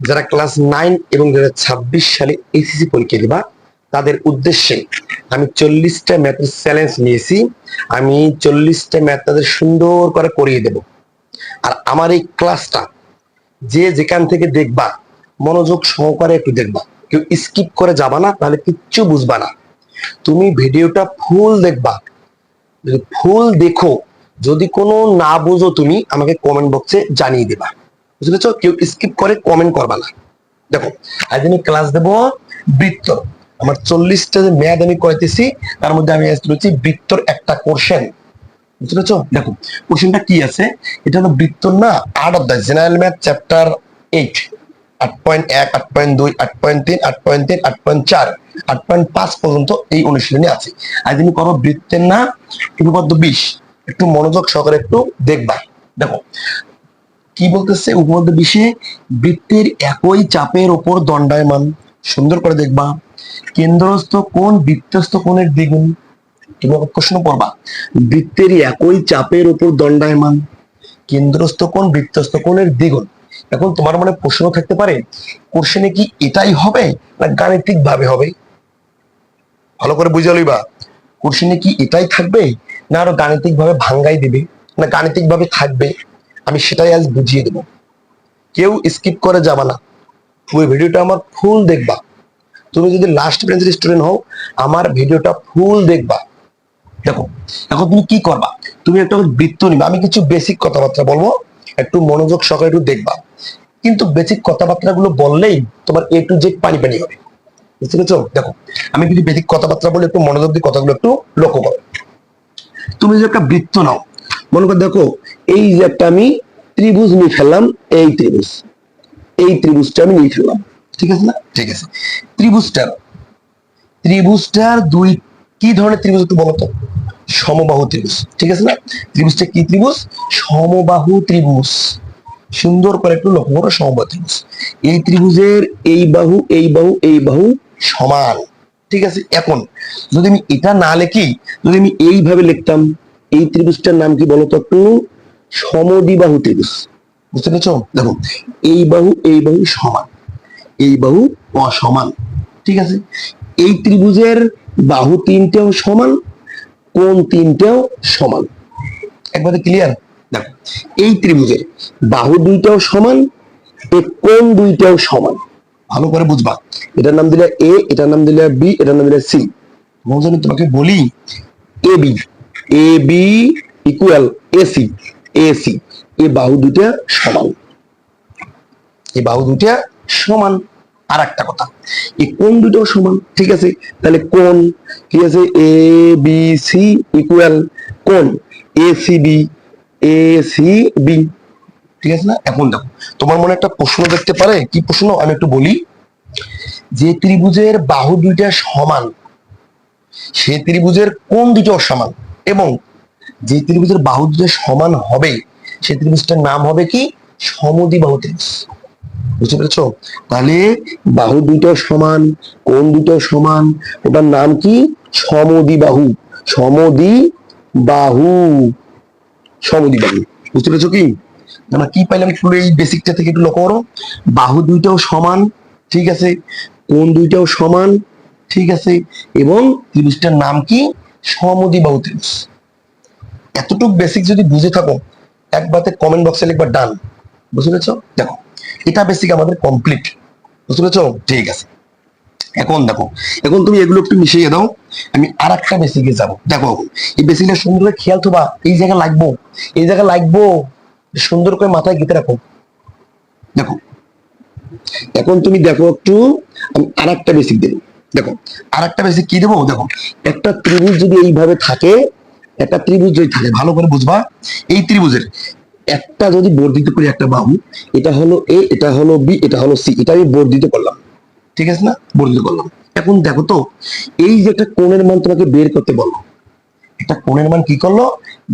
যারা ক্লাস 9 এবং 2026 সালে এইচএসসি পরীক্ষা দিবা তাদের উদ্দেশ্যে আমি 40টা ম্যাথের চ্যালেঞ্জ নিয়েছি। আমি 40টা ম্যাথ তাদের সুন্দর করে করিয়ে দেব। আর আমার এই ক্লাসটা যে যেখান থেকে দেখবা মনোযোগ সহকারে একটু দেখবা, কেউ স্কিপ করে যাবা না, তাহলে কিচ্ছু বুঝবা না। তুমি ভিডিওটা ফুল দেখবা, যদি ফুল দেখো, যদি কোনো না বুঝো তুমি আমাকে কমেন্ট বক্সে জানিয়ে দেবা, বুঝতে পেরেছো? কেউ স্কিপ করে কমেন্ট করবা না। দেখো, আজ আমি ক্লাস দেবো বৃত্ত। আমার 40টা যে ম্যাথ আমি করাইতেছি তার মধ্যে আমি আজ তুলেছি বৃত্তর একটা কোশ্চেন, বুঝতে পেরেছো? দেখো কোশ্চেনটা কি আছে, এটা হলো বৃত্তর না 8 অধ্যায় জেনারেল ম্যাথ চ্যাপ্টার 8, 8.1, 8.2, 8.3, 8.3, 8.4, 8.5 পর্যন্ত এই অনুশীলনী আছে। আজ আমি করো বৃত্তের না উপপাদ্য 20। একটু মনোযোগ সহকারে একটু দেখবা। দেখো কি বলতেছে উপপাদ্য 20-এ, বৃত্তের একই চাপের উপর দণ্ডায়মান। সুন্দর করে দেখবা, কেন্দ্রস্থ কোণ বৃত্তস্থ কোণের দ্বিগুণ। তুমি প্রশ্ন পড়বা, বৃত্তের একই চাপের উপর দণ্ডায়মান, কেন্দ্রস্থ কোণ বৃত্তস্থ কোণের দ্বিগুণ। এখন তোমার মনে প্রশ্ন থাকতে পারে, কোশ্চেনে কি এটাই হবে না গাণিতিক ভাবে হবে? ভালো করে বুঝে লইবা, কোশ্চেনে কি এটাই থাকবে না আরো গাণিতিক ভাবে ভাঙ্গাই দিবে, না গাণিতিক ভাবে থাকবে? আমি সেটাই আজ বুঝিয়ে দেবো। কেউ স্কিপ করে যাবা না, পুরো ভিডিওটা আমার ফুল দেখবা। তুমি যদি লাস্ট বেঞ্চের স্টুডেন্ট হও, আমার ভিডিওটা ফুল দেখবা। দেখো এখন তুমি কি করবা, তুমি একটা বৃত্ত নিবা, আমি কিছু বেসিক কথাবার্তা বলবো, একটু মনোযোগ সহকারে একটু দেখবা। কিন্তু বেসিক কথাবার্তা গুলো বললেই তোমার এ টু জেড পানি পানি হবে, বুঝতে পেরেছো? দেখো আমি যদি বেসিক কথাবার্তা বলে একটু মনোযোগ দিয়ে কথাগুলো একটু লক্ষ্য করো। তুমি যে একটা বৃত্ত নাও, মনে করো, দেখো এই যে একটা আমি ত্রিভুজ নিয়ে ফেললাম, এই ত্রিভুজ, এই ত্রিভুজটা আমি নিয়ে ফেললাম, ঠিক আছে না? ঠিক আছে, ত্রিভুজটার ত্রিভুজটার দুই কি ধরনের ত্রিভুজ একটু বলতো? সমবাহু ত্রিভুজ, ঠিক আছে না? ত্রিভুজটা কি ত্রিভুজ? সমবাহু ত্রিভুজ। সুন্দর করে একটু লক্ষ্য করো, সমবাহু ত্রিভুজ। এই ত্রিভুজের এই বাহু এই বাহু এই বাহু সমান, ঠিক আছে? এখন যদি আমি এটা না লিখি, যদি আমি এইভাবে লিখতাম, এই ত্রিভুজটার নাম কি বলতো একটু? সমদ্বিবাহু ত্রিভুজ, বুঝতে পেরেছো? দেখো এই বাহু সমান, এই বাহু অসমান, ঠিক আছে? এই ত্রিভুজের বাহু তিনটেও সমান, কোণ তিনটেও সমান। একবারে ক্লিয়ার? দেখো এই ত্রিভুজের বাহু দুইটাও সমান, এই কোণ দুইটাও সমান। ভালো করে বুঝবা, এটার নাম দিলে এ, এটার নাম দিলে বি, এটার নাম দিলে সি। আমি তোমাকে বলি A B, A B equal AC, AC, এই বাহু দুইটা সমান, এই বাহু দুইটা সমান। আর একটা কথা, এই কোণ দুটো সমান, ঠিক আছে? তাহলে কোণ ঠিক আছে, এ বি সি ইকুয়াল কোণ A C B, A C B, ঠিক আছে না? এখন দেখো তোমার মনে একটা প্রশ্ন দেখতে পারে, কি প্রশ্ন আমি একটু বলি। যে ত্রিভুজের বাহু দুইটা সমান, সে ত্রিভুজের কোণ দুটো সমান, এবং যে ত্রিভুজের বাহু দুটো সমান হবে সে ত্রিভুজটার নাম হবে কি? সমদ্বিবাহু ত্রিভুজ, বুঝতে পেরেছো? তাহলে বাহু দুটো সমান, কোণ দুটো সমান, ওটার নাম কি? সমদ্বিবাহু, সমদ্বিবাহু, সমদ্বিবাহু। বুঝতে পেরেছো কি? আমরা কি পাইলাম একটু এই বেসিকটা থেকে একটু লক্ষ্য করো। বাহু দুইটাও সমান, ঠিক আছে, কোণ দুইটাও সমান, ঠিক আছে, এবং ত্রিভুজটার নাম কি? সমদ্বিবাহু ত্রিভুজ। এতটুকু বেসিক যদি বুঝে থাকো, একবারে কমেন্ট বক্সে লিখবা ডান। বুঝতে পেরেছো? দেখো এটা বেসিক আমাদের কমপ্লিট, বুঝতে পেরেছো? ঠিক আছে, এখন দেখো, এখন তুমি এগুলো একটু মিশিয়ে দাও, আমি আর একটা বেসিকে যাবো। দেখো এই বেসিকটা সুন্দর করে খেয়াল থবা, এই জায়গায় লাগবো, এই জায়গায় লাগবো, সুন্দর করে মাথায় গেঁথে রাখো। দেখো এখন তুমি দেখো একটু, আমি আর একটা বেসিক দেবো। দেখো আর একটা বেসিক কি দেবো, দেখো একটা ত্রিভুজ যদি এইভাবে থাকে, একটা ত্রিভুজ যদি থাকে, ভালো করে বুঝবা, এই ত্রিভুজের একটা যদি বর্ধিত করি একটা বাহু, এটা হলো এ, এটা হলো বি, এটা হলো সি, এটা আমি বর্ধিত করলাম, ঠিক আছে না? বর্ধিত করলাম। এখন দেখো তো, এই যে একটা কোণের মান তোমাকে বের করতে বলো, একটা কোণের মান কি করলো?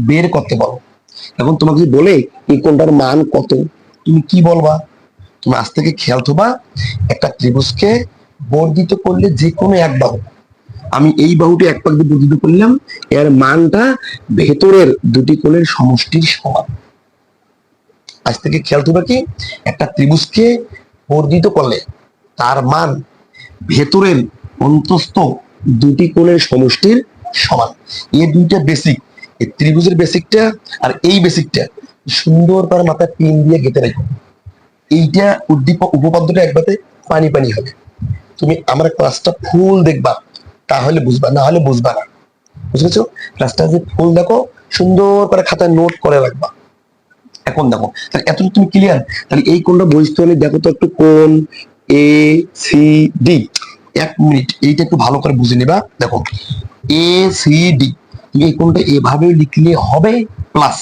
বের করতে বলো। এখন তোমাকে যদি বলে এই কোণটার মান কত, তুমি কি বলবা? তুমি আজ থেকে খেয়াল থবা, একটা ত্রিভুজকে বর্ধিত করলে যে কোনো এক বাহু, আমি এই বাহুটি এক পাক দিয়ে বর্ধিত করলাম, এর মানটা ভেতরের দুটি কোণের সমষ্টির সমান। আজ থেকে খেয়াল থবা কি, একটা ত্রিভুজকে বর্ধিত করলে তার মান ভেতরের অন্তস্থ দুটি কোণের সমষ্টির সমান। এই দুইটা বেসিক, এই ত্রিভুজের বেসিকটা আর এই বেসিকটা সুন্দর করে মাথায় পিন দিয়ে গেঁথে রাখো। এইটা উদ্দীপক উপপাদ্যটা একবারে পানি পানি হবে। তুমি আমার ক্লাসটা ফুল দেখবা, তাহলে বুঝবা, না হলে বুঝবা না। বুঝেছো? ক্লাসটা যে ফুল দেখো, সুন্দর করে খাতায় নোট করে রাখবা। এখন দেখো তাহলে এতটুকু তুমি ক্লিয়ার। তাহলে এই কোণটা বহিস্থ হলে দেখো তো একটু কোণ এ সি ডি। এক মিনিট, এইটা একটু ভালো করে বুঝে নিবা। দেখো এ সি ডি, তুমি এই কোণটা এভাবে লিখলে হবে, প্লাস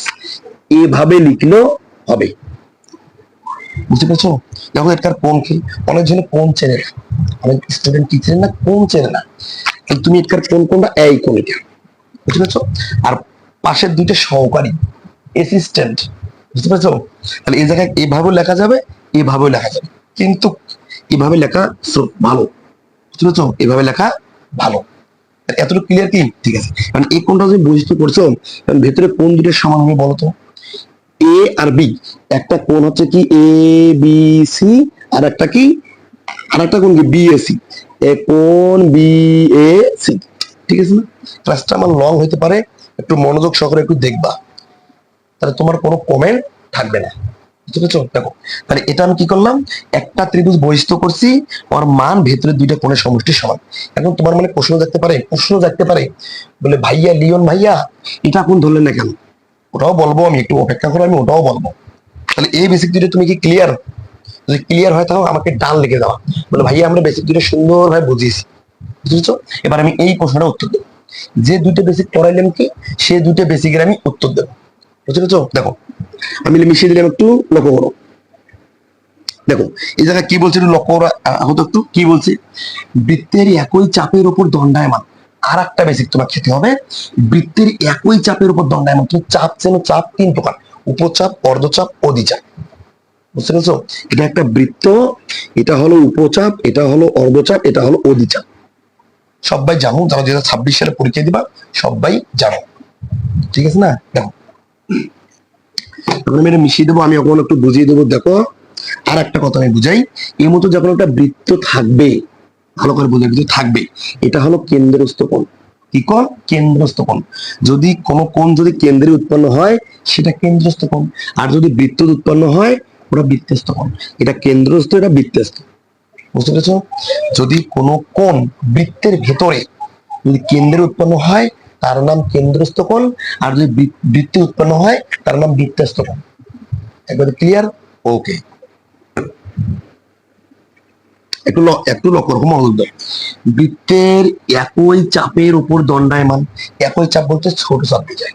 এভাবে লিখলেও হবে। বুঝতে পেরেছো? দেখো এটার কোণ কি, অনেকজন কোণ চেনে না, অনেক স্টুডেন্ট কি চেনে না, কোণ চেনে না। তুমি এটার কোণ কোনটা, এই কোণ এটা। বুঝতে পেরেছো? আর পাশের দুইটা সহকারী, অ্যাসিস্ট্যান্ট। বুঝতে পেরেছো? তাহলে এই জায়গায় এভাবেও লেখা যাবে, এভাবেও লেখা যাবে, কিন্তু এভাবে লেখা ভালো। বুঝতে পেরেছো? এভাবে লেখা ভালো। এতটুকু ক্লিয়ার কি? ঠিক আছে। কারণ এই কোণটা যদি বহিস্থ করছো, ভেতরে কোণ দুটো সমান হবে বলো তো? এ আর বি, একটা কোণ হচ্ছে কি এ বি সি, আর একটা কি, আর একটা কোণ কি বি এ সি। এ কোণ বি এ সি। ঠিক আছে না? ক্লাসটা আমার লং হইতে পারে, একটু মনোযোগ সহকারে একটু দেখবা, তাহলে তোমার কোনো কমেন্ট থাকবে না। বুঝতে পেরেছো? দেখো তাহলে এটা আমি কি করলাম, একটা ত্রিভুজ বহিস্থ করছি, ওর মান ভেতরে দুইটা কোণের সমষ্টির সমান। এখন তোমার মানে প্রশ্ন জাগতে পারে বলে ভাইয়া, লিওন ভাইয়া, এটা কোন ধরলেন না কেন? ওটাও বলবো, আমি একটু অপেক্ষা করে আমি ওটাও বলবো। তাহলে এই বেসিক দুটো তুমি কি ক্লিয়ার? যদি ক্লিয়ার হয় তাহলে আমাকে ডান লিখে দেওয়া, বলে ভাইয়া আমরা বেসিক দুটো সুন্দরভাবে বুঝিয়েছি। বুঝেছো? এবার আমি এই প্রশ্নটা উত্তর দেবো, যে দুটো বেসিক পড়াইলাম কি, সে দুটো বেসিকের আমি উত্তর দেবো। বুঝতে পেরেছো? দেখো আমি মিশিয়ে দিলাম, একটু লক্ষ্য করো। দেখো এই জায়গায় কি বলছে, একটু লক্ষ্য করা হতো, একটু কি বলছে, বৃত্তের একই চাপের উপর দণ্ডায়মান। আর একটা বেসিক তোমার খেতে হবে, বৃত্তের একই চাপের উপর দণ্ডায়মান। তুমি চাপ চেনো, চাপ তিন প্রকার, উপচাপ, অর্ধচাপ, অধিচাপ। বুঝতে পেরেছো? এটা একটা বৃত্ত, এটা হলো উপচাপ, এটা হলো অর্ধচাপ, এটা হলো অধিচাপ। সবাই জানো, যারা 2026 সালে পরীক্ষা দিবা সবাই জানো। ঠিক আছে না? দেখো এখন আমি এটা মিশিয়ে দেবো, আমি এখন একটু বুঝিয়ে দেবো। দেখো আর একটা কথা আমি বুঝাই, এর মতো যখন একটা বৃত্ত থাকবে, ভালো করে বোঝা, বৃত্ত থাকবে, এটা হলো কেন্দ্রস্থ কোণ। কি কোণ? কেন্দ্রস্থ কোণ। যদি কোনো কোণ যদি কেন্দ্রে উৎপন্ন হয় সেটা কেন্দ্রস্থ কোণ, আর যদি বৃত্ত উৎপন্ন হয় ওটা বৃত্তস্থ কোণ। এটা কেন্দ্রস্থ, এটা বৃত্তস্থ। বুঝতে পেরেছো? যদি কোনো কোণ বৃত্তের ভেতরে যদি কেন্দ্রে উৎপন্ন হয় তার নাম কেন্দ্রস্থ কোণ, আর যদি বৃত্তে উৎপন্ন হয় তার নাম বৃত্তস্থ কোণ। একবারে ক্লিয়ার? ওকে, একটু লক্ষ্য রাখো, মনোযোগ দাও। বৃত্তের একই চাপের উপর দণ্ডায়মান, একই চাপ বলতে ছোট চাপ বোঝায়।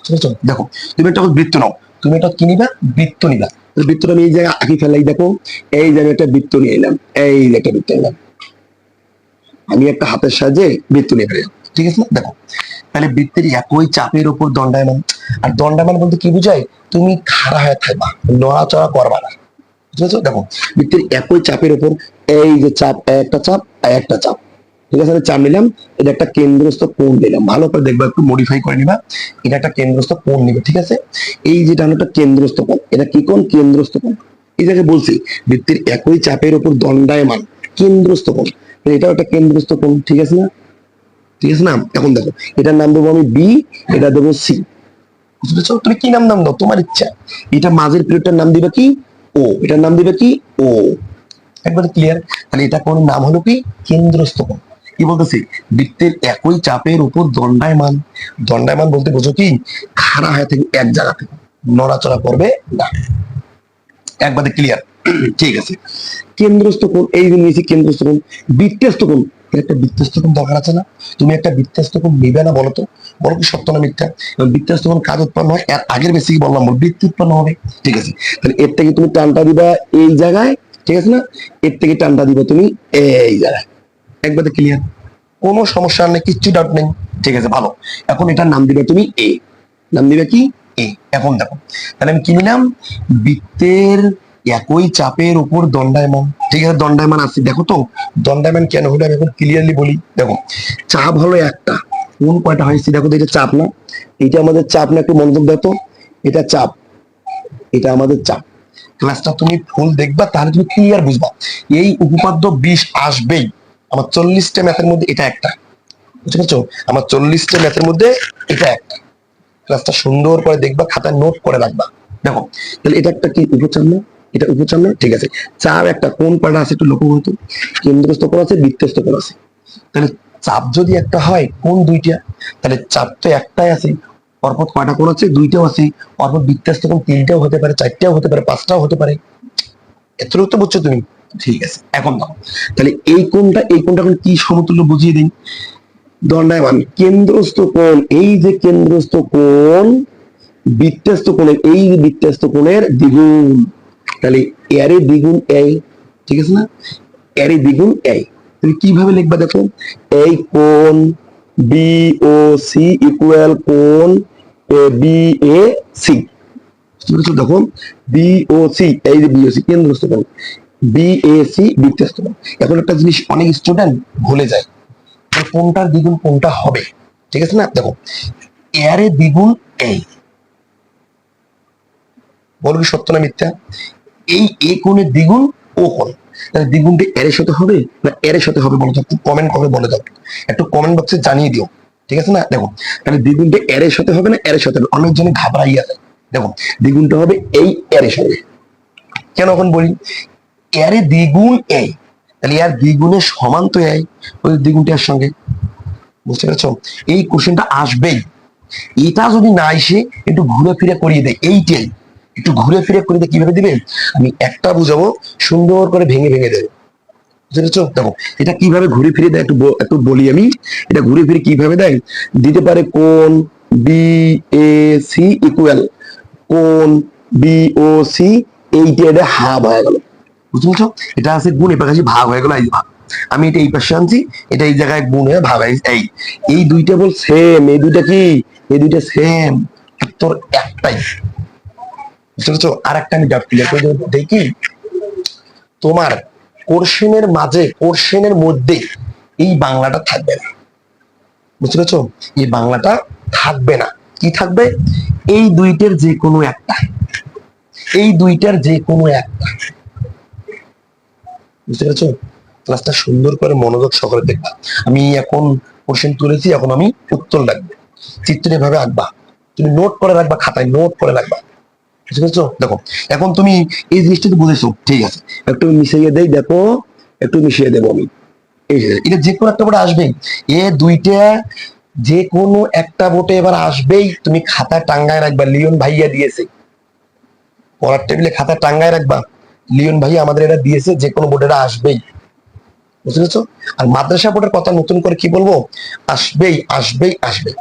বুঝেছো? দেখো তুমি একটা বৃত্ত নাও, তুমি এটা কি নিবা? বৃত্ত নিবা। বৃত্তটা আমি এই জায়গায় আঁকি ফেলাই। দেখো এই যে আমি একটা বৃত্ত নিয়ে এলাম, এই যে একটা বৃত্ত নিলাম, আমি একটা হাতের সাহায্যে বৃত্ত নিয়ে ফেলাম। ঠিক আছে না? দেখো তাহলে বৃত্তের একই চাপের উপর দণ্ডায়মান, আর দণ্ডায়মান বলতে কি বুঝায়, তুমি খাড়া হয়ে থাকবা, নড়াচড়া করবা না। বুঝেছো? দেখো বৃত্তের একই চাপের উপর, এই যে চাপ, একটা চাপ, একটা চাপ। ঠিক আছে, আমি চাপ নিলাম, এটা একটা কেন্দ্রস্থ কোণ নিলাম। ভালো করে দেখবা, একটু মডিফাই করে নিবা। এটা একটা কেন্দ্রস্থ কোণ নিবে। ঠিক আছে, এই যেটা একটা কেন্দ্রস্থ কোণ, এটা কি কোণ? কেন্দ্রস্থ কোণ। এই জায়গায় বলছি বৃত্তের একই চাপের উপর দণ্ডায়মান কেন্দ্রস্থ কোণ, এটাও একটা কেন্দ্রস্থ কোণ। ঠিক আছে না? ঠিক আছে না? এখন দেখো এটার নাম দেবো আমি বি, এটা দেবো সি। বুঝেছো? তুমি কি নাম দাও, তোমার ইচ্ছা। এটা মাঝের পিরিয়ডটার নাম দিবে কি? ও। এটার নাম দিবে কি? ও। একবারে ক্লিয়ার? তাহলে এটা কোন নাম হলো কি? কেন্দ্রস্থ কোণ। কি বলতেছি? বৃত্তের একই চাপের উপর দণ্ডায়মান। দণ্ডায়মান বলতে বোঝো কি? খাড়া হয়ে থেকে এক জায়গা থেকে নড়াচড়া করবে না। একবারে ক্লিয়ার? ঠিক আছে। কেন্দ্রস্থ কোণ, এই যে নিয়েছি কেন্দ্রস্থ কোণ। বৃত্তস্থ কোণ, একটা বৃত্তস্থ কোণ দরকার আছে না? তুমি একটা বৃত্তস্থ কোণ নিবে না? বলো তো, বলো কি সত্য না মিথ্যা? বৃত্তস্থ কোণ কাজ উৎপন্ন হয়, এর আগের বেশি বললাম বৃত্ত উৎপন্ন হবে। ঠিক আছে, তাহলে এর থেকে তুমি টানটা দিবা এই জায়গায়। ঠিক আছে না? এর থেকে টানটা দিবা তুমি এই জায়গায়। একবারে ক্লিয়ার? কোনো সমস্যা নেই, কিচ্ছু ডাউট নেই। ঠিক আছে, ভালো। এখন এটার নাম দিবে তুমি এ। নাম দিবে কি? এ। এখন দেখো তাহলে আমি কি নিলাম? বৃত্তের একই চাপের উপর দণ্ডায়মান। ঠিক আছে, দণ্ডায়মান আছে। দেখো তো দণ্ডায়মান কেন হলো আমি এখন ক্লিয়ারলি বলি। দেখো চাপ হলো একটা, কোন কয়টা হয়েছে দেখো তো, এটা চাপ না? এটা আমাদের চাপ না? একটু মনোযোগ দাও তো, এটা চাপ, এটা আমাদের চাপ। ক্লাসটা তুমি ফুল দেখবা, তাহলে তুমি ক্লিয়ার বুঝবা এই উপপাদ্য 20 আসবেই। আমার 40টা ম্যাথের মধ্যে এটা একটা, বুঝতে পারছো? আমার 40টা ম্যাথের মধ্যে এটা একটা। ক্লাসটা সুন্দর করে দেখবা, খাতায় নোট করে রাখবা। দেখো তাহলে এটা একটা কি উপচাপ না, এটা উপচাপ না, ঠিক আছে। চাপ একটা কোন পাড়া আছে একটু লক্ষ্য করতো, কেন্দ্রস্থ কোণ আছে, বৃত্তস্থ কোণ আছে। তাহলে চাপ যদি একটা হয়, কোন দুইটা? তাহলে চাপ তো একটাই আছে, পরপর কয়টা কোণ আছে? দুইটাও আছে। পরপর বৃত্তস্থ কোণ 3টাও হতে পারে, 4টাও হতে পারে, 5টাও হতে পারে। এতটুকু তো বুঝছো তুমি? ঠিক আছে, এখন দাও তাহলে এই কোণটা এখন কি সমতুল্য বুঝিয়ে দিন। দণ্ডায়মান কেন্দ্রস্থ কোণ, এই যে কেন্দ্রস্থ কোণ বৃত্তস্থ কোণের, এই বৃত্তস্থ কোণের দ্বিগুণ। তাহলে এর দ্বিগুণ এই, ঠিক আছে না? এর দ্বিগুণ এই। তুমি কিভাবে লিখবা দেখো, এই কোণ বি ও সি ইকুয়াল কোণ এ বি এ সি। দেখো বি ও সি, এই যে বি ও সি কেন্দ্রস্থ কোণ, বি এ সি বৃত্তস্থ কোণ। এখন একটা জিনিস অনেক স্টুডেন্ট ভুলে যায়, কোনটার দ্বিগুণ কোনটা হবে, ঠিক আছে না? দেখো এর দ্বিগুণ এই, বলো কি সত্য না মিথ্যা? এই এ কোণের দ্বিগুণ ও কোণ, তাহলে দ্বিগুণটি এর সাথে হবে না এর সাথে হবে বলো তো? একটু কমেন্ট করে বলে দাও, একটু কমেন্ট বক্সে জানিয়ে দিও, ঠিক আছে না? দেখো তাহলে দ্বিগুণটি এর সাথে হবে না এর সাথে হবে? অনেকজনই ঘাবড়াইয়া যায়। দেখো দ্বিগুণটা হবে এই এর সাথে। কেন এখন বলি, এর দ্বিগুণ এই, তাহলে এর দ্বিগুণের সমান তো এই, ওই দ্বিগুণটি এর সঙ্গে। বুঝতে পেরেছো? এই কোশ্চেনটা আসবেই। এটা যদি না এসে একটু ঘুরে ফিরে করিয়ে দেয়, এইটাই একটু ঘুরে ফিরে করে দিয়ে কিভাবে দিবে আমি একটা বুঝাবো, সুন্দর করে ভেঙে ভেঙে দেবো। বুঝতে পেরেছো? দেখো এটা কিভাবে ঘুরে ফিরে দেয় একটু বলি আমি। এটা ঘুরে ফিরে কিভাবে দেয়, দিতে পারে কোণ বি এ সি ইকুয়াল কোণ বি ও সি, এইটা এটা হাফ হয়ে গেল। বুঝতে পারছো? এটা আছে গুণ, এবার কাছে ভাগ হয়ে গেল, এই ভাগ। আমি এটা এই পাশে আনছি, এটা এই জায়গায় গুণ হয়ে ভাগ হয়েছে। এই দুইটা বল সেম, এই দুইটা কি, এই দুইটা সেম, উত্তর একটাই। বুঝতে পারছো? আর একটা আমি ডাউট ক্লিয়ার করে দেবো, দেখি তোমার কোশ্চেনের মাঝে, কোশ্চেনের মধ্যে এই বাংলাটা থাকবে না। বুঝতে পারছো? এই বাংলাটা থাকবে না। কি থাকবে? এই দুইটার যে কোনো একটা, এই দুইটার যে কোনো একটা। বুঝতে পেরেছো? ক্লাসটা সুন্দর করে মনোযোগ সহকারে দেখবা। আমি এখন কোশ্চেন তুলেছি, এখন আমি উত্তর লাগবে, চিত্র এভাবে আঁকবা, তুমি নোট করে রাখবা, খাতায় নোট করে রাখবা। বুঝতে পেরেছো? দেখো এখন তুমি এই জিনিসটা তো বুঝেছো, ঠিক আছে। একটু মিশিয়ে দেই, দেখো একটু মিশিয়ে দেবো আমি। এই যে এটা যে কোনো একটা বোর্ডে আসবেই, এ দুইটা যে কোনো একটা বোর্ডে এবার আসবেই। তুমি খাতা টাঙ্গায় রাখবা, লিওন ভাইয়া দিয়েছে, পড়ার টেবিলে খাতা টাঙ্গায় রাখবা, লিওন ভাই আমাদের এটা দিয়েছে, যে কোনো বোর্ডে আসবেই। বুঝতে পেরেছো? আর মাদ্রাসা বোর্ডের কথা নতুন করে কি বলবো, আসবেই আসবেই আসবেই।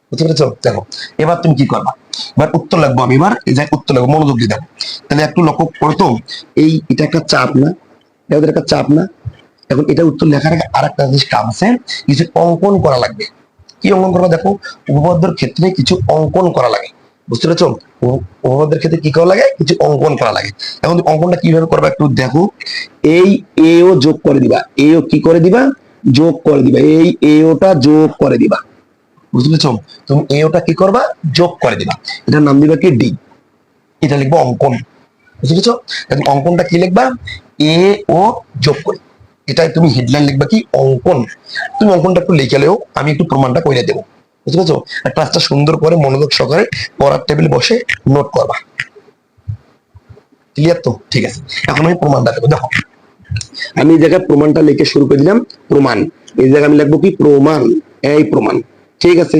বুঝতে পেরেছো? দেখো এবার তুমি কি করবা, এবার উত্তর লাগবো আমি, এবার এই জায়গায় উত্তর লাগবো, মনোযোগ দিয়ে দেখো। তাহলে একটু লক্ষ্য করো তো, এটা একটা চাপ না, এটা একটা চাপ না। এখন এটা উত্তর লেখার আগে আর একটা জিনিস কাম আছে, কিছু অঙ্কন করা লাগবে। কি অঙ্কন করবা? দেখো উপপাদ্যের ক্ষেত্রে কিছু অঙ্কন করা লাগে। বুঝতে পেরেছো? উপপাদ্যের ক্ষেত্রে কি করা লাগে? কিছু অঙ্কন করা লাগে। এখন অঙ্কনটা কিভাবে করবা একটু দেখো। এই এ ও যোগ করে দিবা, এ ও কি করে দিবা? যোগ করে দিবা, এই এ ওটা যোগ করে দিবা। বুঝতে পেরেছো? তুমি এ ওটা কি করবা? যোগ করে দিবা। এটার নাম দিবা কি? ডি। এটা লিখবো অঙ্কন। বুঝতে পেরেছো? অঙ্কনটা কি লিখবা? এ ও যোগ করি, এটাই তুমি হেডলাইন লিখবা কি? অঙ্কন। তুমি অঙ্কনটা একটু লিখে লেও, আমি একটু প্রমাণটা করে দেবো। বুঝতে পেরেছো? আর ক্লাসটা সুন্দর করে মনোযোগ সহকারে পড়ার টেবিলে বসে নোট করবা। ক্লিয়ার তো? ঠিক আছে, এখন আমি প্রমাণটা দেবো। দেখো আমি এই জায়গায় প্রমাণটা লিখে শুরু করে দিলাম, প্রমাণ। এই জায়গায় আমি লিখবো কি? প্রমাণ। এই প্রমাণ, ঠিক আছে।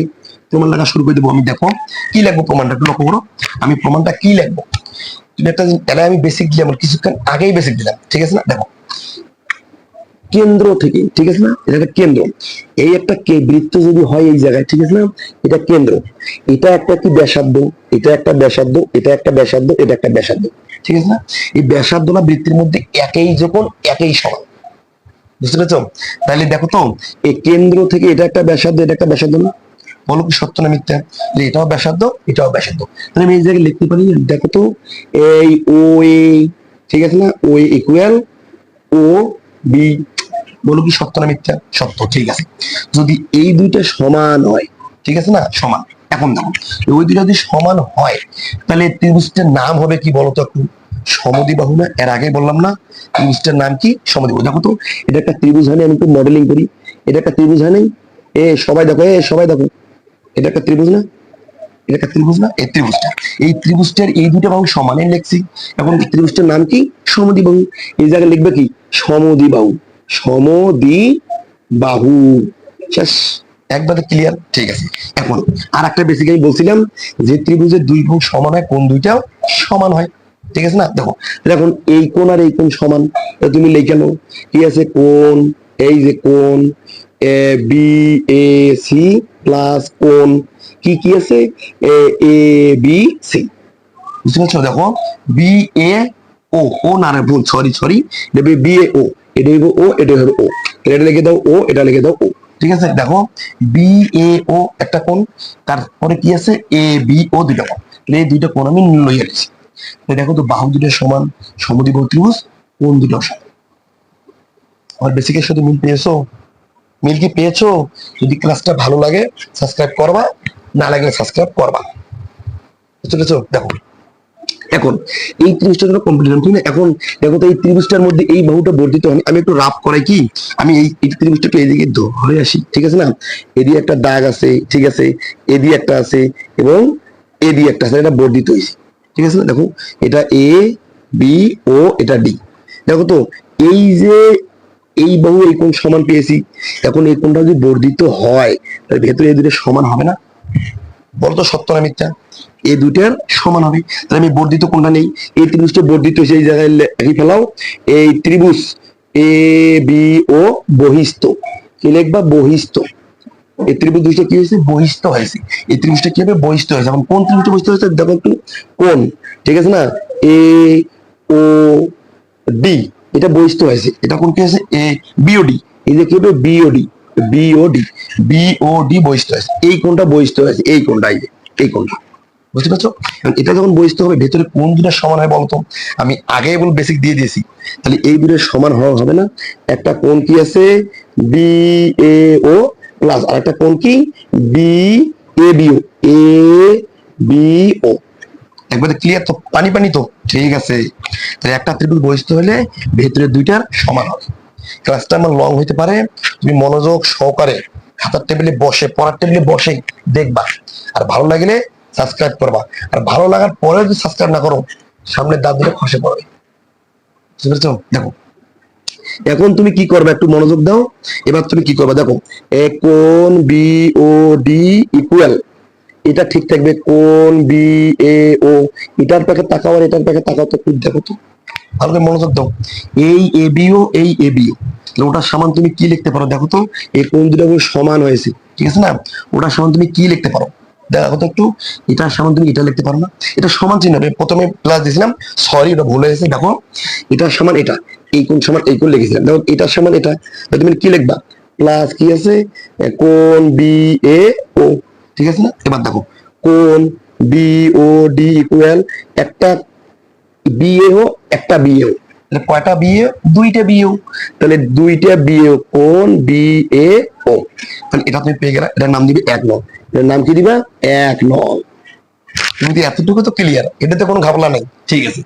প্রমাণ লেখা শুরু করে দেবো আমি। দেখো কি লিখবো প্রমাণটা একটু লক্ষ্য করো। আমি প্রমাণটা কি লিখবো, তুমি একটা, এটা আমি বেসিক দিলাম, কিছুক্ষণ আগেই বেসিক দিলাম, ঠিক আছে না? দেখো কেন্দ্র থেকে, ঠিক আছে না? এটা একটা কেন্দ্র, এই একটা বৃত্ত যদি হয় এই জায়গায়, ঠিক আছে না? এটা কেন্দ্র, এটা একটা কি ব্যাসার্ধ, এটা একটা ব্যাসার্ধ, এটা একটা ব্যাসার্ধ, এটা একটা ব্যাসার্ধ, ঠিক আছে না? এই ব্যাসার্ধটা বৃত্তের মধ্যে একই যখন একই সমান। বুঝতে পেরেছো? তাহলে দেখো তো, এই কেন্দ্র থেকে এটা একটা ব্যাসার্ধ, এটা একটা ব্যাসার্ধ না? বলো কি সত্য না মিথ্যা? এটাও ব্যাসার্ধ, এটাও ব্যাসার্ধ। তাহলে আমি এই জায়গায় লিখতে পারি, দেখো তো, এই ও এ, ঠিক আছে না? ও ইকুয়াল ও বি। বলো কি সত্য না মিথ্যা? সত্য, ঠিক আছে। যদি এই দুইটা সমান হয়, ঠিক আছে না? সমান। এখন দেখো ওই দুইটা যদি সমান হয়, তাহলে ত্রিভুজটার নাম হবে কি বলতো একটু? সমদ্বিবাহু না? এর আগে বললাম না ত্রিভুজটার নাম কি? সমদ্বিবাহু। দেখো তো এটা একটা ত্রিভুজ হয় না? আমি একটু মডেলিং করি। এটা একটা ত্রিভুজ হয় নাই? সবাই দেখো, সবাই দেখো, এটা একটা ত্রিভুজ না? এটা একটা ত্রিভুজ না? এই ত্রিভুজটা, এই ত্রিভুজটার এই দুটো বাহু সমানে লিখছি। এখন ত্রিভুজটার নাম কি? সমদ্বিবাহু। এই জায়গায় লিখবে কি? সমদ্বিবাহু। সমদ্বিবাহু। শেষ। একবারে ক্লিয়ার? ঠিক আছে। এখন আর একটা বেসিক্যালি বলছিলাম যে ত্রিভুজের দুই বাহু সমান হয়, কোন দুইটাও সমান হয়। ঠিক আছে না? দেখো এখন এই কোণ আর এই কোণ সমান, তুমি লিখে নাও কি আছে? কোণ, এই যে কোণ A B A C plus কোণ কি কি আছে? এ এ বি সি। বুঝতে পারছো? দেখো বি এ ও, ও না রে ভুল, সরি সরি, দেবে বি এ ও, এটা হইব ও, এটা হইব ও, এটা লিখে দাও ও, এটা লিখে দাও ও। ঠিক আছে? দেখো বি এ ও একটা কোণ, তারপরে কি আছে? এ বি ও দুইটা কোণ, এই দুইটা কোণ আমি লইয়া দিচ্ছি। দেখো তো বাহু দুটো সমান, সমদ্বিবাহু ত্রিভুজ, কোণ দুটো সমান। আর বেসিকের সাথে মিল পেয়েছো? মিল কি পেয়েছো? যদি ক্লাসটা ভালো লাগে সাবস্ক্রাইব করবা, না লাগলে সাবস্ক্রাইব করবা। বুঝতে পেরেছো? দেখো এখন এই ত্রিভুজটা ধরো কমপ্লিট হলো, ঠিক না? এখন দেখো তো এই ত্রিভুজটার মধ্যে এই বাহুটা বর্ধিত হয়। আমি একটু রাফ করাই কি, আমি এই ত্রিভুজটা একটু এদিকে ধরে আসি। ঠিক আছে না? এদিকে একটা দাগ আছে, ঠিক আছে, এদিকে একটা আছে এবং এদিকে একটা আছে, এটা বর্ধিত হয়েছে। ঠিক আছে না? দেখো এটা এ বি ও, এটা ডি। দেখো তো এই যে এই বাহু এই কোণ সমান পেয়েছি, এখন এই কোণটা যদি বর্ধিত হয় তাহলে ভেতরে এই দুটো সমান হবে না? বলতো সত্য না মিথ্যা? এই দুইটার সমান হবে। তাহলে আমি বর্ধিত কোণটা নেই, এই ত্রিভুজটা বর্ধিত হয়েছে, এই জায়গায় লিখে ফেলাও এই ত্রিভুজ এ বি ও বহিস্থ। কি লিখবা? বহিস্থ। এই ত্রিভুজ দুইটা কি হয়েছে? বহিস্থ হয়েছে। এই ত্রিভুজটা কি হবে? বহিস্থ হয়েছে। এখন কোন ত্রিভুজটা বহিস্থ হয়েছে দেখো একটু। কোন, ঠিক আছে না? এ ও ডি, এটা বহিস্থ হয়েছে। এটা কোন কি হয়েছে? এ বিওডি। এই যে কি হবে? বিওডি, বিওডি, বিওডি বহিস্থ হয়েছে। এই কোণটা বহিস্থ হয়েছে, এই কোণটা, এই কোণটা। বুঝতে পারছো? এটা যখন বহিস্থ হবে ভেতরে কোন দুটো সমান হয় বলতো? আমি আগে বল বেসিক দিয়ে দিয়েছি। তাহলে এই দুটো সমান হওয়া হবে না? একটা কোণ কি আছে? বি এ ও প্লাস আর একটা কোণ কি? B A B O, A B ও। একবারে ক্লিয়ার তো? পানি পানি তো? ঠিক আছে। তাহলে একটা ত্রিভুজ বহিস্থ হলে ভেতরে দুইটার সমান হবে। ক্লাসটা আমার লং হইতে পারে, তুমি মনোযোগ সহকারে খাতার টেবিলে বসে, পড়ার টেবিলে বসে দেখবা। আর ভালো লাগলে সাবস্ক্রাইব করবা। আর ভালো লাগার পরে যদি সাবস্ক্রাইব না করো, সামনের দাঁত দুটো খসে পড়বে। বুঝতে পেরেছো? দেখো এখন তুমি কি করবে, একটু মনোযোগ দাও। এবার তুমি কি করবে দেখো, এ কোণ বি ও ডি ইকুয়াল, এটা ঠিক থাকবে। কোণ বি এ ও, এটার প্যাকে তাকাও আর এটার প্যাকে তাকাও তো, খুব দেখো তো, ভালো করে মনোযোগ দাও। এই এ বিও, এই এ বিও, ওটার সমান তুমি কি লিখতে পারো দেখো তো? এই কোণ দুটো সমান হয়েছে, ঠিক আছে না? ওটার সমান তুমি কি লিখতে পারো দেখো তো একটু। এটার সমান তুমি এটা লিখতে পারো না? এটা সমান চিহ্ন প্রথমে প্লাস দিয়েছিলাম, সরি ওটা ভুল হয়েছে। দেখো এটার সমান এটা, এই কোণ সমান এই কোণ লিখেছিলাম। দেখো এটার সমান এটা, তুমি কি লিখবা? প্লাস কি আছে? কোণ বি এ ও, ঠিক আছে না? এবার দেখো কোণ বি ও ডি ইকুয়াল একটা বিএও, একটা বিএও, তাহলে কয়টা বিএ? দুইটা বিএও। তাহলে দুইটা বিএও কোণ বি এ ও, তাহলে এটা তুমি পেয়ে গেলে। এটার নাম দিবে 1 নং। এটার নাম কি দিবা? 1 নং। কিন্তু এতটুকু তো ক্লিয়ার, এটাতে কোনো ঘাবলা নেই। ঠিক আছে?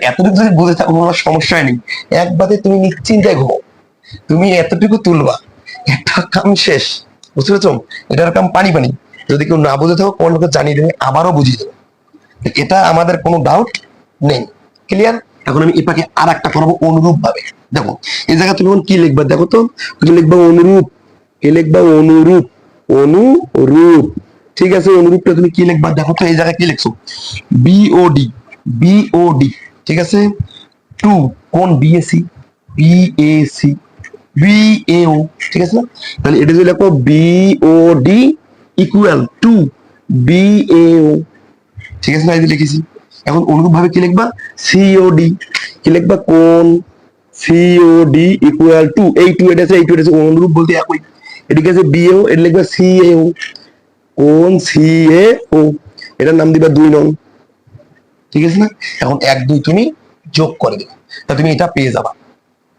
এতটুকু যদি বুঝে থাকো কোনো সমস্যাই নেই, একবারে তুমি নিশ্চিন্তায় ঘুমো। তুমি এতটুকু তুলবা, একটা কাম শেষ। বুঝতে পেরেছো? এটার কাম পানি পানি। যদি কেউ না বুঝে থাকো কোনকে জানিয়ে দেবে, আবারও বুঝিয়ে দেবো। এটা আমাদের কোনো ডাউট নেই। ক্লিয়ার? এখন আমি এটাকে আর একটা করবো অনুরূপ ভাবে। দেখো এই জায়গায় তুমি কি লিখবা দেখো তো? তুমি লিখবা অনুরূপ। কি লিখবা? অনুরূপ, অনুরূপ। ঠিক আছে, অনুরূপটা তুমি কি লিখবা দেখো তো? এই জায়গায় কি লিখছো? বিওডি, বিওডি, ঠিক আছে। টু কোন বিএসি, বিএসি, বিএও, ঠিক আছে না? তাহলে এটা যদি লেখো বিওডি ইকুয়াল টু বিএও, ঠিক আছে না? এই যে লিখেছি। এখন অনুরূপ ভাবে কি লিখবা? সিওডি। কি লিখবা? কোন সিওডি ইকুয়াল টু, এই টু এটা আছে, এই টু এটা আছে, অনুরূপ বলতে একই। এদিকে আছে বিএও, এটা লিখবা সিএও। কোন সিএও, এটার নাম দিবা 2 নং। ঠিক আছে না? এখন 1 2 তুমি যোগ করে দিবে, তা তুমি এটা পেয়ে যাবা।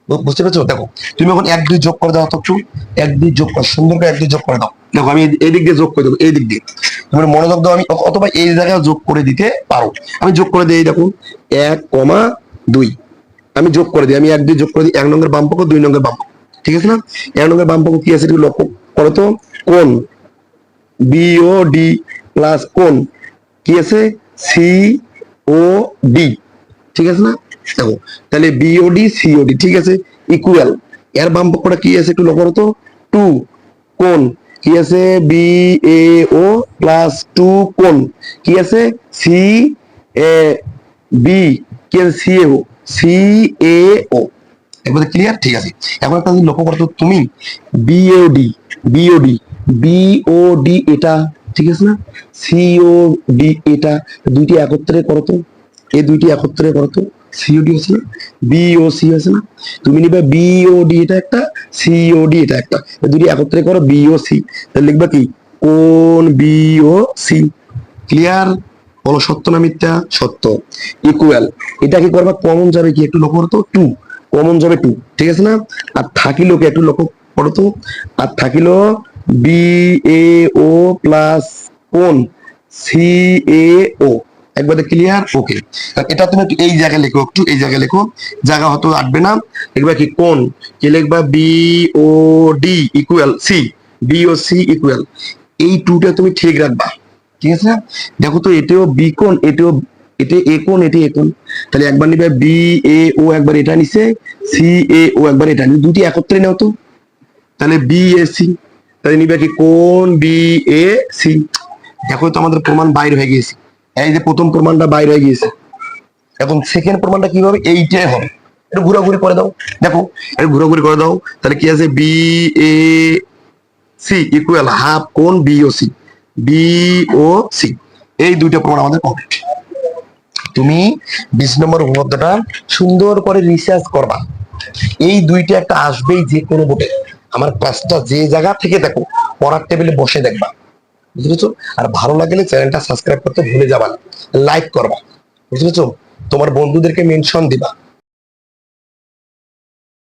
বুঝতে পেরেছো? দেখো তুমি এখন 1 2 যোগ করে দাও তো একটু। 1 2 যোগ কর, সুন্দর করে 1 2 যোগ করে দাও। দেখো আমি এই দিক দিয়ে যোগ করে দেবো, এই দিক দিয়ে। তুমি মনোযোগ দাও, আমি অথবা এই জায়গায় যোগ করে দিতে পারো। আমি যোগ করে দিই, দেখো 1, 2। আমি যোগ করে দিই, আমি 1 2 যোগ করে দিই, 1 নং এর বাম পক্ষ 2 নং এর বাম পক্ষ, ঠিক আছে না? 1 নং এর বাম পক্ষ কি আছে একটু লক্ষ্য করো তো, কোণ বিওডি প্লাস কোণ কি আছে সিওডি, ঠিক আছে না? দেখো তাহলে বিওডি সিওডি, ঠিক আছে, ইকুয়াল এর বাম পক্ষটা কি আছে একটু লক্ষ্য করো তো, 2 কোণ কি আছে বিএও প্লাস 2 কোণ কি আছে সি এ বি কি আছে সিএও সিএও, একবার ক্লিয়ার, ঠিক আছে। এখন একটা জিনিস লক্ষ্য করো তো তুমি, বিওডি বিওডি বিওডি এটা, ঠিক আছে না? সিওডি এটা, দুইটি একত্রে করো তো, এই দুইটি একত্রে করো তো, সিওডি আছে না, বিওসি আছে না, তুমি নিবে বিওডি এটা একটা, সিওডি এটা একটা, এই দুইটি একত্রে করো বিওসি, তাহলে লিখবা কি কোণ বিওসি। ক্লিয়ার? বলো সত্য না মিথ্যা? সত্য। ইকুয়াল এটা কি করবা, কমন যাবে কি একটু লক্ষ্য করো তো, 2 কমন যাবে 2, ঠিক আছে না? আর থাকিলো কি একটু লক্ষ্য করো তো, আর থাকিলো বি এ ও প্লাস কোণ সি এ ও, একবারে ক্লিয়ার? ওকে, এটা তুমি একটু এই জায়গায় লেখো, একটু এই জায়গায় লেখো, জায়গা হয়তো আটবে না, লিখবা কি কোণ কি লিখবা বি ও ডি ইকুয়াল সি, বি ও সি ইকুয়াল, এই 2টা তুমি ঠিক রাখবা, ঠিক আছে না? দেখো তো এটাও বি কোণ, এটাও এটা এ কোণ, এটি এ কোণ, তাহলে একবার নিবে বি এ ও, একবার এটা নিছে সি এ ও, একবার এটা নিবে, দুটি একত্রে নাও তো, তাহলে বি এ সি, তাহলে নিবে কি কোণ বি এ সি। দেখো তো আমাদের প্রমাণ বাইর হয়ে গিয়েছে, এই যে প্রথম প্রমাণটা বাইর হয়ে গিয়েছে, এখন সেকেন্ড প্রমাণটা কি হবে, এইটাই হবে, একটু ঘোরাঘুরি করে দাও, দেখো একটু ঘোরাঘুরি করে দাও, তাহলে কি আছে B A C equal half কোণ বিওসি, বিওসি, এই দুইটা প্রমাণ আমাদের কমপ্লিট। তুমি 20 নম্বর উপপাদ্যটা সুন্দর করে রিসার্চ করবা, এই দুইটা একটা আসবেই যে কোনো বোর্ডে, আমার ক্লাসটা যে জায়গা থেকে দেখো পড়ার টেবিলে বসে দেখবা, বুঝতে পেরেছো? আর ভালো লাগলে চ্যানেলটা সাবস্ক্রাইব করতে ভুলে যাবা না, লাইক করবা, বুঝতে পেরেছো? তোমার বন্ধুদেরকে মেনশন দিবা।